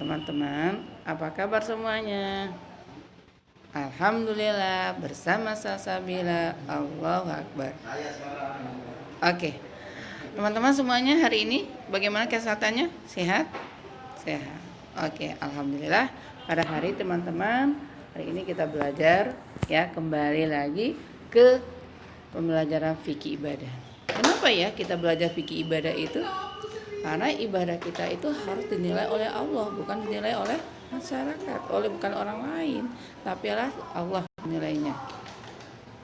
teman-teman, apa kabar semuanya? Alhamdulillah, bersama Salsabila. Allahu Akbar. Oke, teman-teman semuanya, hari ini bagaimana kesehatannya? Sehat? Sehat. Oke, alhamdulillah. Pada hari teman-teman, hari ini kita belajar ya, kembali lagi ke pembelajaran fikih ibadah. Kenapa ya kita belajar fikih ibadah itu? Karena ibadah kita itu harus dinilai oleh Allah, bukan dinilai oleh masyarakat, bukan orang lain, tapi Allah menilainya.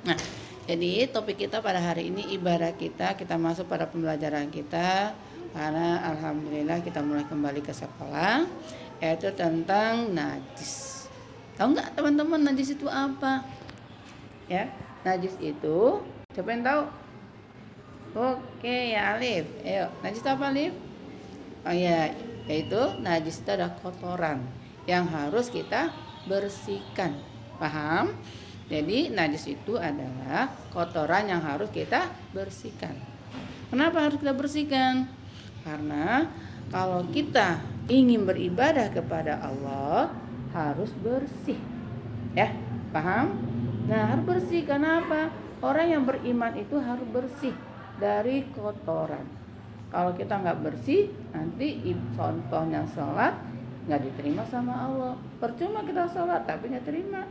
Nah, jadi topik kita pada hari ini ibadah kita masuk pada pembelajaran kita, karena alhamdulillah kita mulai kembali ke sekolah, yaitu tentang najis. Tahu nggak teman-teman najis itu apa? Ya, najis itu siapa yang tahu? Oke ya Alif, ayo najis itu apa Alif? Oh ya, yaitu najis itu adalah kotoran yang harus kita bersihkan. Paham? Jadi najis itu adalah kotoran yang harus kita bersihkan. Kenapa harus kita bersihkan? Karena kalau kita ingin beribadah kepada Allah harus bersih. Ya, paham? Nah, harus bersih. Kenapa? Orang yang beriman itu harus bersih dari kotoran. Kalau kita nggak bersih, nanti contohnya sholat nggak diterima sama Allah. Percuma kita sholat tapi nggak terima,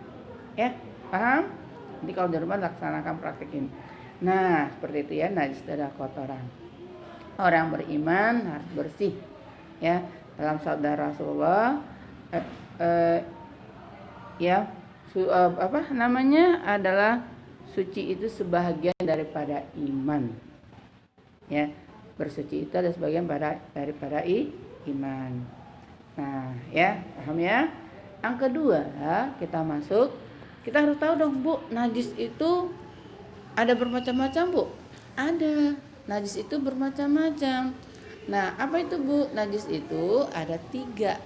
ya paham? Nanti kalau di rumah laksanakan praktekin. Nah seperti itu ya, najis adalah kotoran. Orang beriman harus bersih, ya. Dalam sabda Rasulullah, adalah suci itu sebahagian daripada iman, ya. Bersuci itu ada sebagian daripada iman. Nah, ya, paham ya? Yang kedua, kita harus tahu dong, Bu, najis itu ada bermacam-macam, Bu. Ada. Najis itu bermacam-macam. Nah, apa itu, Bu? Najis itu ada 3.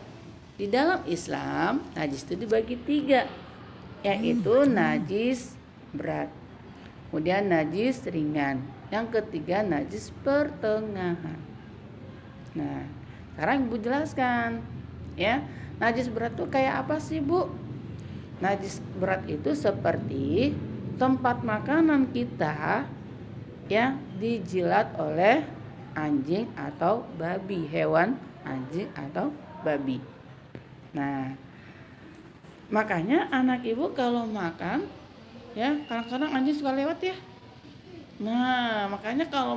Di dalam Islam, najis itu dibagi 3, yaitu najis berat, kemudian najis ringan, yang ketiga najis pertengahan. Nah, sekarang Ibu jelaskan ya, najis berat itu kayak apa sih, Bu? Najis berat itu seperti tempat makanan kita ya dijilat oleh anjing atau babi, hewan anjing atau babi. Nah, makanya anak Ibu kalau makan ya, kadang-kadang anjing suka lewat ya. Nah, makanya kalau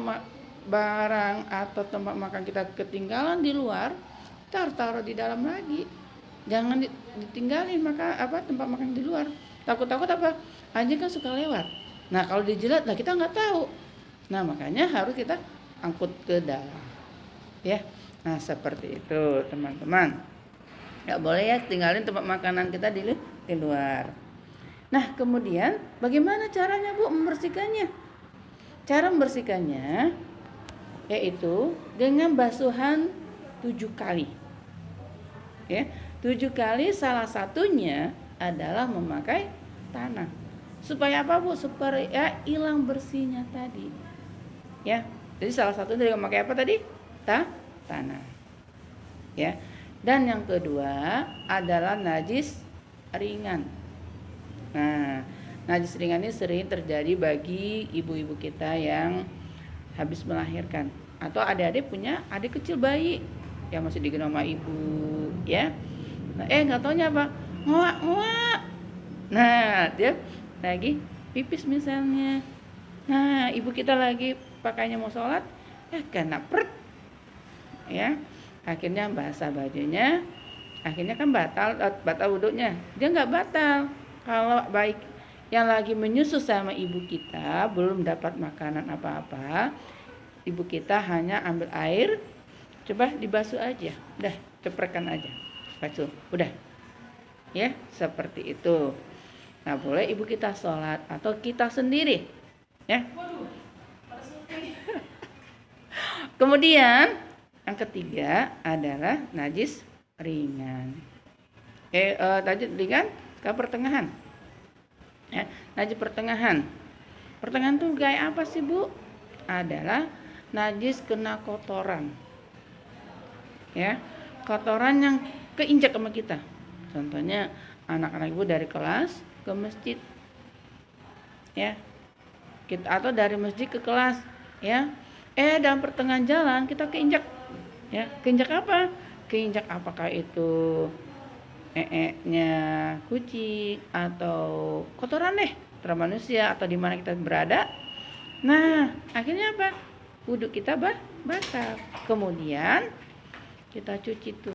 barang atau tempat makan kita ketinggalan di luar, kita harus taruh di dalam lagi. Jangan ditinggalin tempat makan di luar. Takut-takut apa? Anjing kan suka lewat. Nah, kalau dijilat lah kita nggak tahu. Nah, makanya harus kita angkut ke dalam. Ya. Nah, seperti itu, teman-teman. Nggak boleh ya tinggalin tempat makanan kita di luar. Nah, kemudian bagaimana caranya, Bu, membersihkannya? Cara membersihkannya yaitu dengan basuhan 7 kali. Ya, 7 kali, salah satunya adalah memakai tanah. Supaya apa, Bu? Supaya hilang bersihnya tadi. Ya. Jadi salah satunya dengan memakai apa tadi? Tanah. Ya. Dan yang kedua adalah najis ringan. Nah, najis ringan ini sering terjadi bagi ibu-ibu kita yang habis melahirkan, atau adik-adik punya adik kecil bayi yang masih digendong sama ibu, ya. Nah, nggak taunya apa? Ngoak. Nah, dia lagi pipis misalnya. Nah, ibu kita lagi pakainya mau sholat, kena pret, ya. Akhirnya basah bajunya, akhirnya kan batal wudhunya. Dia nggak batal kalau baik yang lagi menyusu sama ibu kita belum dapat makanan apa-apa, ibu kita hanya ambil air, coba dibasuh aja, udah ceprkan aja, basuh, udah, ya seperti itu. Nah, boleh ibu kita sholat atau kita sendiri, ya. Kemudian yang ketiga adalah najis ringan. Najis ringan ke pertengahan. Ya, najis pertengahan. Pertengahan tuh kayak apa sih, Bu? Adalah najis kena kotoran. Ya, kotoran yang keinjak sama kita. Contohnya anak-anak ibu dari kelas ke masjid, ya, kita atau dari masjid ke kelas, ya. Dalam pertengahan jalan kita keinjak, ya. Keinjak apa? Keinjak apakah itu nya kucing atau kotoran deh terhadap manusia atau di mana kita berada. Nah, akhirnya apa? Wudhu kita batal. Kemudian kita cuci tuh